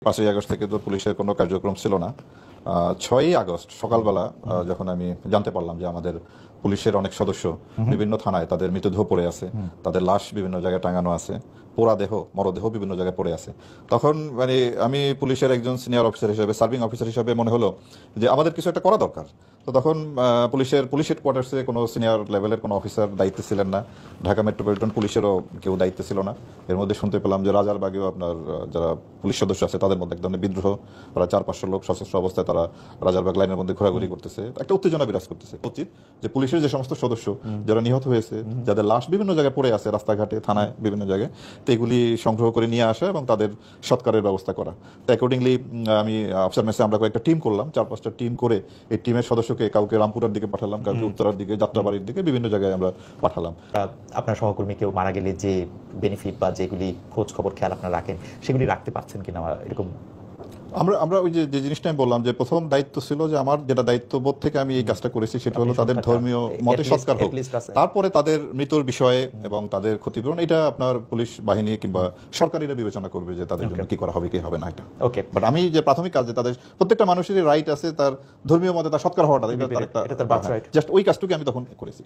5ই August থেকে তো পুলিশের কোনো কার্যক্রম ছিল না। 6ই আগস্ট সকালবেলা যখন আমি জানতে পারলাম যে আমাদের পুলিশের অনেক সদস্য বিভিন্ন থানায় তাদের মৃতদেহ পড়ে আছে, তাদের লাশ বিভিন্ন জায়গায় টাঙানো আছে, পোড়া দেহ মরদেহ বিভিন্ন জায়গায় পড়ে আছে, তখন মানে আমি পুলিশের একজন সিনিয়র অফিসার হিসেবে, সার্ভিং অফিসার হিসেবে মনে হলো যে আমাদের কিছু একটা করা দরকার। তো তখন পুলিশ হেডকোয়ার্টার্সে কোনো সিনিয়র লেভেলের কোনো অফিসার দায়িত্বে ছিলেন না, ঢাকা মেট্রোপলিটন পুলিশেরও কেউ দায়িত্বে ছিল না। এর মধ্যে শুনতে পেলাম যে রাজারবাগেও আপনার যারা পুলিশ সদস্য আছে তাদের মধ্যে এক ধরনের বিদ্রোহ, তারা 4-500 লোক সশস্ত্র অবস্থায় তারা রাজারবাগ লাইনের মধ্যে ঘোরাঘুরি করতেছে, একটা উত্তেজনা বিরাজ করতেছে। উচিত যে পুলিশের যে সমস্ত সদস্য যারা নিহত হয়েছে, যাদের লাশ বিভিন্ন জায়গায় পড়ে আছে রাস্তাঘাটে, থানায়, বিভিন্ন জায়গায়, তো এগুলি সংগ্রহ করে নিয়ে আসা এবং তাদের সৎকারের ব্যবস্থা করা। তো অ্যাকর্ডিংলি আমি অফিসার মেসে আমরা কয়েকটা টিম করলাম, 4-5টা টিম করে এই টিমের সদস্যকে কাউকে রামপুরার দিকে পাঠালাম, কাউকে উত্তরার দিকে, যাত্রাবাড়ির দিকে, বিভিন্ন জায়গায় আমরা পাঠালাম। আপনার সহকর্মী কেউ মারা গেলে যে বেনিফিট বা যেগুলি খোঁজ খবর খেয়াল আপনারা রাখেন সেগুলি রাখতে পারছেন কিনা এরকম? আমরা ওই যে জিনিসটা আমি বললাম যে প্রথম দায়িত্ব ছিল যে আমার যেটা দায়িত্ববোধ থেকে আমি এই কাজটা করেছি সেটা হলো তাদের ধর্মীয় মতে সৎকার হোক, তারপরে তাদের মৃত্যুর বিষয়ে এবং তাদের ক্ষতিপূরণ এটা আপনার পুলিশ বাহিনী কিংবা সরকারিরা বিবেচনা করবে যে তাদের জন্য কি করা হবে কি হবে না। এটা ওকে, বাট আমি যে প্রাথমিক কাজ যে তাদের প্রত্যেকটা মানুষেরই রাইট আছে তার ধর্মীয় মতে তার সৎকার হওয়াটা, এটা তার একটা জাস্ট ওই কাজটুকু আমি তখন করেছি।